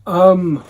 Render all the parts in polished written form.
Not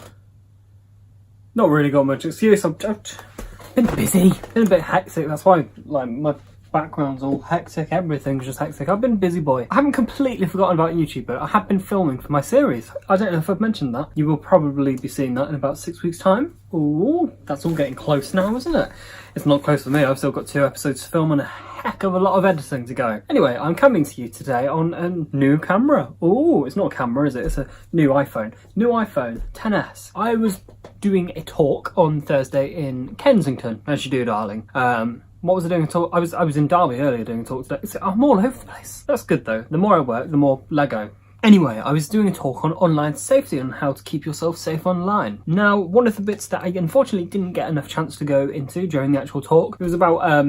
really got much excuse. I've been busy, been a bit hectic. That's why, like, my background's all hectic. Everything's just hectic. I've been a busy boy. I haven't completely forgotten about YouTube, but I have been filming for my series. I don't know if I've mentioned that. You will probably be seeing that in about 6 weeks' time. Ooh, that's all getting close now, isn't it? It's not close for me. I've still got 2 episodes to film and a heck of a lot of editing to go. Anyway, I'm coming to you today on a new camera. Ooh, it's not a camera, is it? It's a new iPhone. New iPhone XS. I was doing a talk on Thursday in Kensington, as you do, darling. What was I doing a talk? I was in Derby earlier doing a talk today. I'm all over the place. That's good though. The more I work, the more Lego. Anyway, I was doing a talk on online safety and how to keep yourself safe online. Now, one of the bits that I unfortunately didn't get enough chance to go into during the actual talk, it was about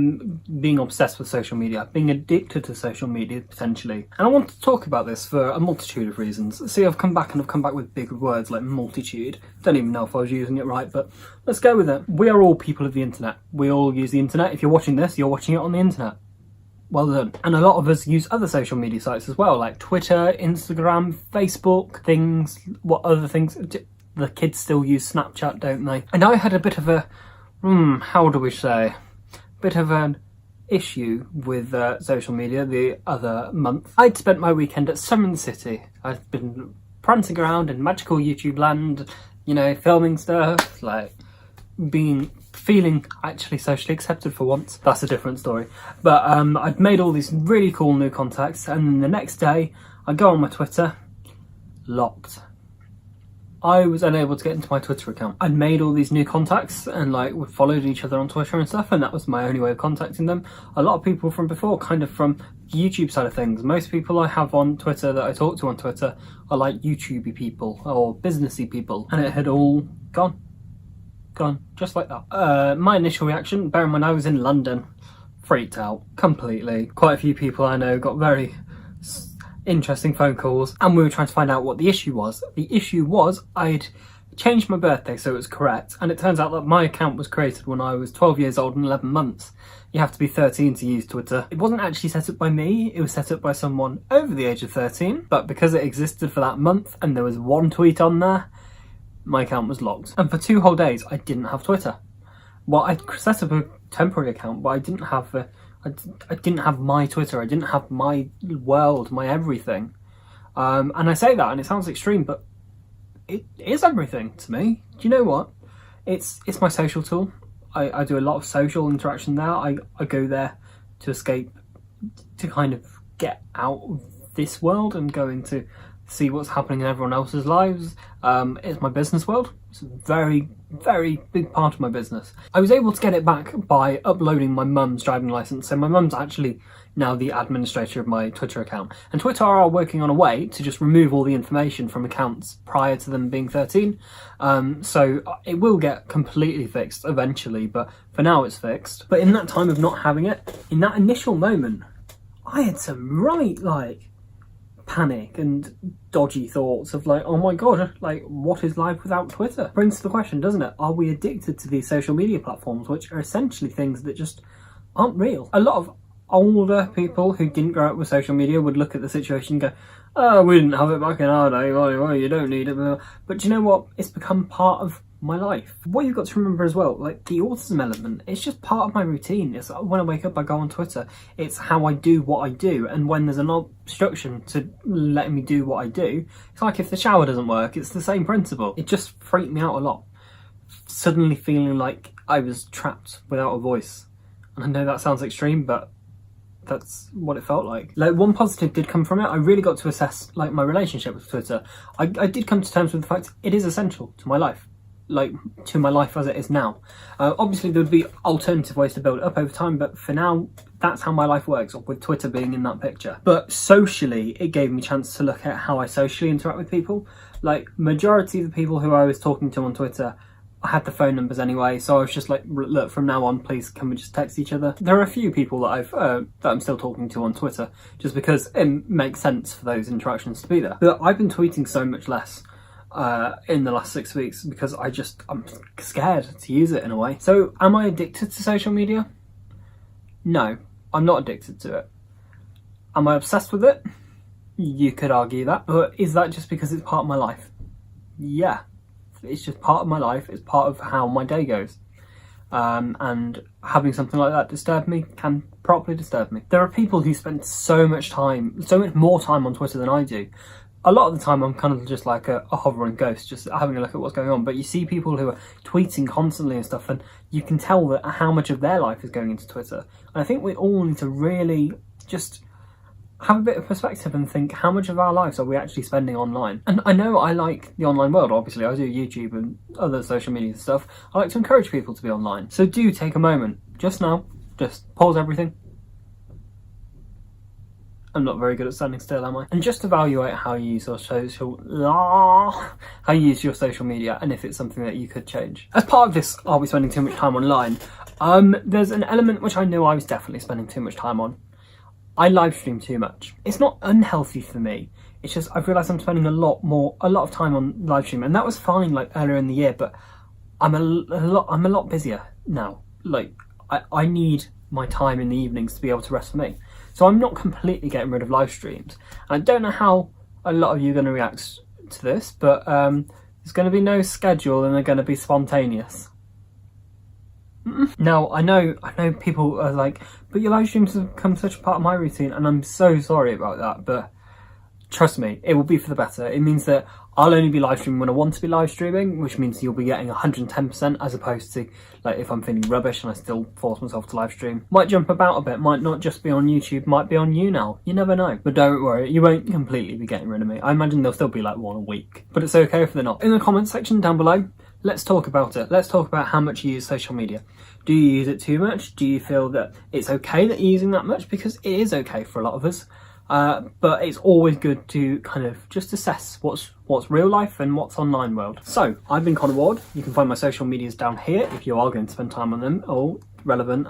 being obsessed with social media, being addicted to social media potentially. And I want to talk about this for a multitude of reasons. See, I've come back with big words like multitude. Don't even know if I was using it right, but let's go with it. We are all people of the internet. We all use the internet. If you're watching this, you're watching it on the internet. Well done. And a lot of us use other social media sites as well, like Twitter, Instagram, Facebook, things. What other things? The kids still use Snapchat, don't they? And I had a bit of a, how do we say, bit of an issue with social media the other month. I'd spent my weekend at Summer in the City. I've been prancing around in magical YouTube land, you know, filming stuff, like feeling actually socially accepted for once. That's a different story. But I'd made all these really cool new contacts, and then the next day I go on my Twitter, locked. I was unable to get into my Twitter account. I'd made all these new contacts and like we followed each other on Twitter and stuff, and that was my only way of contacting them. A lot of people from before, kind of from the YouTube side of things. Most people I have on Twitter that I talk to on Twitter are like YouTubey people or businessy people, and it had all gone, just like that. My initial reaction, bear in mind I was in London, freaked out completely. Quite a few people I know got very interesting phone calls, and we were trying to find out what the issue was. The issue was I'd changed my birthday so it was correct, and it turns out that my account was created when I was 12 years old and 11 months. You have to be 13 to use Twitter. It wasn't actually set up by me, it was set up by someone over the age of 13, but because it existed for that month and there was one tweet on there, my account was locked. And for 2 whole days, I didn't have Twitter. Well, I set up a temporary account, but I didn't have I didn't have my Twitter. I didn't have my world, my everything. And I say that, and it sounds extreme, but it is everything to me. Do you know what? It's my social tool. I do a lot of social interaction there. I go there to escape, to kind of get out of this world and go into see what's happening in everyone else's lives. It's my business world. It's a very, very big part of my business. I was able to get it back by uploading my mum's driving licence. So my mum's actually now the administrator of my Twitter account. And Twitter are working on a way to just remove all the information from accounts prior to them being 13. So it will get completely fixed eventually, but for now it's fixed. But in that time of not having it, in that initial moment, I had some panic and dodgy thoughts of like, oh my god, like what is life without Twitter? Brings to the question, doesn't it? Are we addicted to these social media platforms, which are essentially things that just aren't real? A lot of older people who didn't grow up with social media would look at the situation and go, oh, we didn't have it back in our day, well, you don't need it. But do you know what? It's become part of my life. What you've got to remember as well, like the autism element, it's just part of my routine. It's when I wake up, I go on Twitter. It's how I do what I do, and when there's an obstruction to letting me do what I do, it's like if the shower doesn't work, it's the same principle. It just freaked me out a lot. Suddenly feeling like I was trapped without a voice. And I know that sounds extreme, but that's what it felt like. Like, one positive did come from it. I really got to assess like my relationship with Twitter. I did come to terms with the fact it is essential to my life. Like, to my life as it is now. Obviously there would be alternative ways to build it up over time, but for now that's how my life works, with Twitter being in that picture. But socially, it gave me a chance to look at how I socially interact with people. Like, majority of the people who I was talking to on Twitter, I had the phone numbers anyway, so I was just like, look, from now on, please, can we just text each other? There are a few people that I'm still talking to on Twitter, just because it makes sense for those interactions to be there. But I've been tweeting so much less in the last 6 weeks because I'm scared to use it in a way. So am I addicted to social media? No, I'm not addicted to it. Am I obsessed with it? You could argue that, but is that just because it's part of my life? Yeah, It's just part of my life. It's part of how my day goes. And having something like that disturb me can properly disturb me. There are people who spend so much more time on Twitter than I do. A lot of the time I'm kind of just like a hovering ghost, just having a look at what's going on. But you see people who are tweeting constantly and stuff, and you can tell that how much of their life is going into Twitter. And I think we all need to really just have a bit of perspective and think, how much of our lives are we actually spending online? And I know I like the online world, obviously. I do YouTube and other social media stuff. I like to encourage people to be online. So do take a moment, just now, just pause everything. I'm not very good at standing still, am I? And just evaluate how you use your social media, and if it's something that you could change. As part of this, are we spending too much time online? There's an element which I knew I was definitely spending too much time on. I live stream too much. It's not unhealthy for me. It's just I've realised I'm spending a lot of time on live stream, and that was fine like earlier in the year, but I'm a lot busier now. Like I need my time in the evenings to be able to rest for me. So I'm not completely getting rid of live streams. And I don't know how a lot of you are going to react to this, but there's going to be no schedule and they're going to be spontaneous. Now, I know people are like, but your live streams have become such a part of my routine, and I'm so sorry about that, but trust me, it will be for the better. It means that I'll only be live streaming when I want to be live streaming, which means you'll be getting 110%, as opposed to like if I'm feeling rubbish and I still force myself to live stream. Might jump about a bit, might not just be on YouTube, might be on you now. You never know. But don't worry, you won't completely be getting rid of me. I imagine there'll still be like one a week, but it's okay if they're not. In the comments section down below, let's talk about it. Let's talk about how much you use social media. Do you use it too much? Do you feel that it's okay that you're using that much? Because it is okay for a lot of us. But it's always good to kind of just assess what's real life and what's online world. So, I've been Connor Ward. You can find my social medias down here if you are going to spend time on them, or relevant.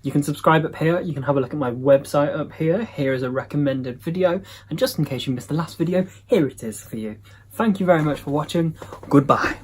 You can subscribe up here. You can have a look at my website up here. Here is a recommended video. And just in case you missed the last video, here it is for you. Thank you very much for watching. Goodbye.